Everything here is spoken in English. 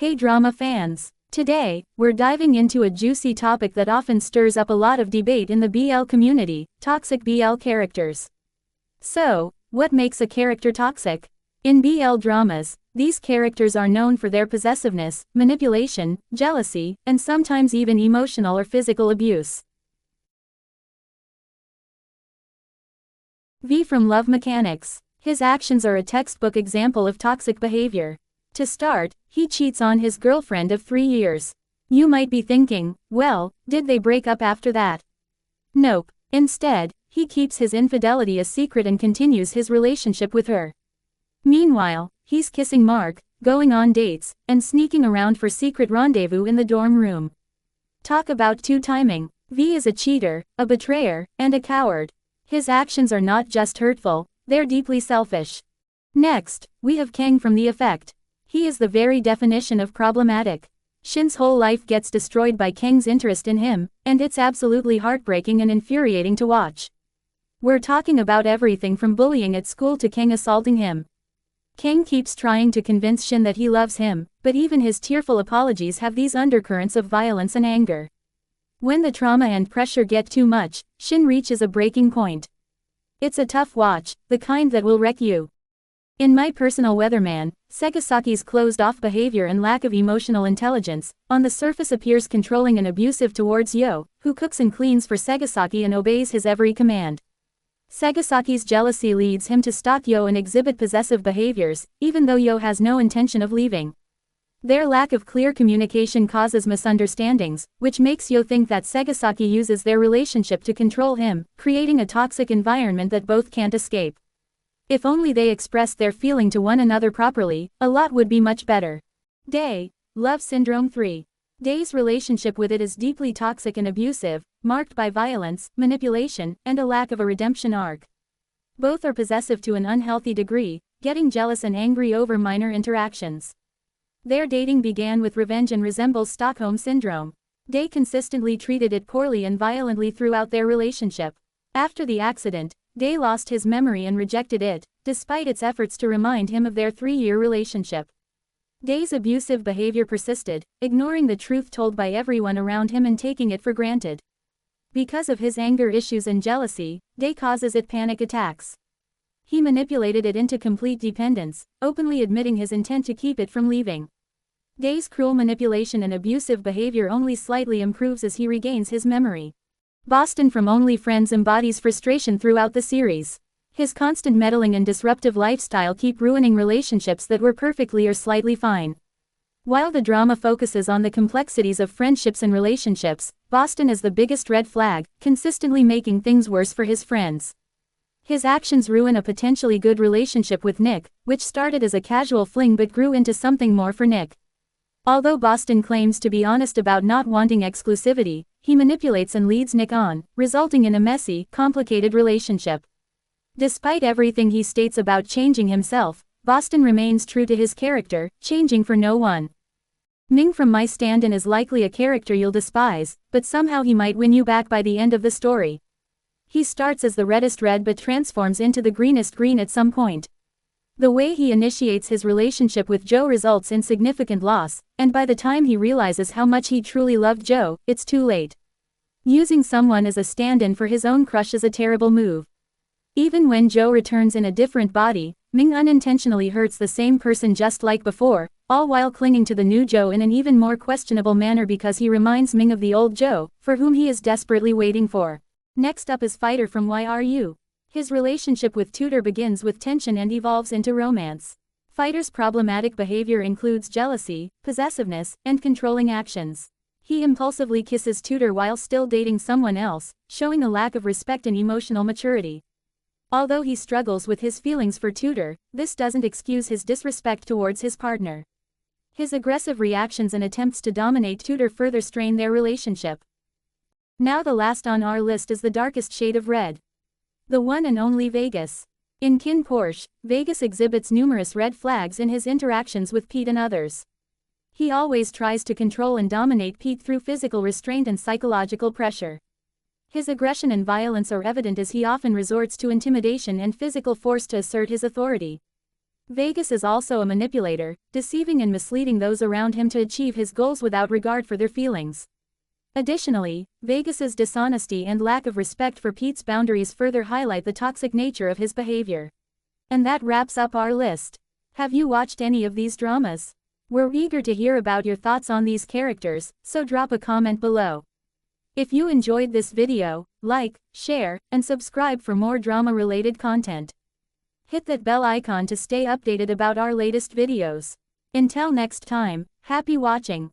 Hey drama fans! Today, we're diving into a juicy topic that often stirs up a lot of debate in the BL community: toxic BL characters. So, what makes a character toxic? In BL dramas, these characters are known for their possessiveness, manipulation, jealousy, and sometimes even emotional or physical abuse. V from Love Mechanics. His actions are a textbook example of toxic behavior. To start, he cheats on his girlfriend of 3 years. You might be thinking, well, did they break up after that? Nope. Instead, he keeps his infidelity a secret and continues his relationship with her. Meanwhile, he's kissing Mark, going on dates, and sneaking around for secret rendezvous in the dorm room. Talk about two-timing. V is a cheater, a betrayer, and a coward. His actions are not just hurtful, they're deeply selfish. Next, we have Kang from The Effect. He is the very definition of problematic. Shin's whole life gets destroyed by Kang's interest in him, and it's absolutely heartbreaking and infuriating to watch. We're talking about everything from bullying at school to Kang assaulting him. Kang keeps trying to convince Shin that he loves him, but even his tearful apologies have these undercurrents of violence and anger. When the trauma and pressure get too much, Shin reaches a breaking point. It's a tough watch, the kind that will wreck you. In my personal weatherman, Segasaki's closed-off behavior and lack of emotional intelligence, on the surface appears controlling and abusive towards Yo, who cooks and cleans for Segasaki and obeys his every command. Segasaki's jealousy leads him to stalk Yo and exhibit possessive behaviors, even though Yo has no intention of leaving. Their lack of clear communication causes misunderstandings, which makes Yo think that Segasaki uses their relationship to control him, creating a toxic environment that both can't escape. If only they expressed their feeling to one another properly, a lot would be much better. Dae, Love Syndrome 3. Dae's relationship with it is deeply toxic and abusive, marked by violence, manipulation, and a lack of a redemption arc. Both are possessive to an unhealthy degree, getting jealous and angry over minor interactions. Their dating began with revenge and resembles Stockholm Syndrome. Dae consistently treated it poorly and violently throughout their relationship. After the accident, Dae lost his memory and rejected it, despite its efforts to remind him of their 3-year relationship. Dae's abusive behavior persisted, ignoring the truth told by everyone around him and taking it for granted. Because of his anger issues and jealousy, Dae causes it panic attacks. He manipulated it into complete dependence, openly admitting his intent to keep it from leaving. Dae's cruel manipulation and abusive behavior only slightly improves as he regains his memory. Boston from Only Friends embodies frustration throughout the series. His constant meddling and disruptive lifestyle keep ruining relationships that were perfectly or slightly fine. While the drama focuses on the complexities of friendships and relationships, Boston is the biggest red flag, consistently making things worse for his friends. His actions ruin a potentially good relationship with Nick, which started as a casual fling but grew into something more for Nick. Although Boston claims to be honest about not wanting exclusivity, he manipulates and leads Nick on, resulting in a messy, complicated relationship. Despite everything he states about changing himself, Boston remains true to his character, changing for no one. Ming from My Stand-In is likely a character you'll despise, but somehow he might win you back by the end of the story. He starts as the reddest red but transforms into the greenest green at some point. The way he initiates his relationship with Jo results in significant loss, and by the time he realizes how much he truly loved Jo, it's too late. Using someone as a stand-in for his own crush is a terrible move. Even when Jo returns in a different body, Ming unintentionally hurts the same person just like before, all while clinging to the new Jo in an even more questionable manner because he reminds Ming of the old Jo, for whom he is desperately waiting for. Next up is Fighter from Why Are You? His relationship with Tutor begins with tension and evolves into romance. Fighter's problematic behavior includes jealousy, possessiveness, and controlling actions. He impulsively kisses Tutor while still dating someone else, showing a lack of respect and emotional maturity. Although he struggles with his feelings for Tutor, this doesn't excuse his disrespect towards his partner. His aggressive reactions and attempts to dominate Tutor further strain their relationship. Now the last on our list is the darkest shade of red. The one and only Vegas. In kinnporsche, Vegas exhibits numerous red flags in his interactions with Pete and others. He always tries to control and dominate Pete through physical restraint and psychological pressure. His aggression and violence are evident as he often resorts to intimidation and physical force to assert his authority. Vegas is also a manipulator, deceiving and misleading those around him to achieve his goals without regard for their feelings. Additionally, Vegas's dishonesty and lack of respect for Pete's boundaries further highlight the toxic nature of his behavior. And that wraps up our list. Have you watched any of these dramas? We're eager to hear about your thoughts on these characters, so drop a comment below. If you enjoyed this video, like, share, and subscribe for more drama-related content. Hit that bell icon to stay updated about our latest videos. Until next time, happy watching.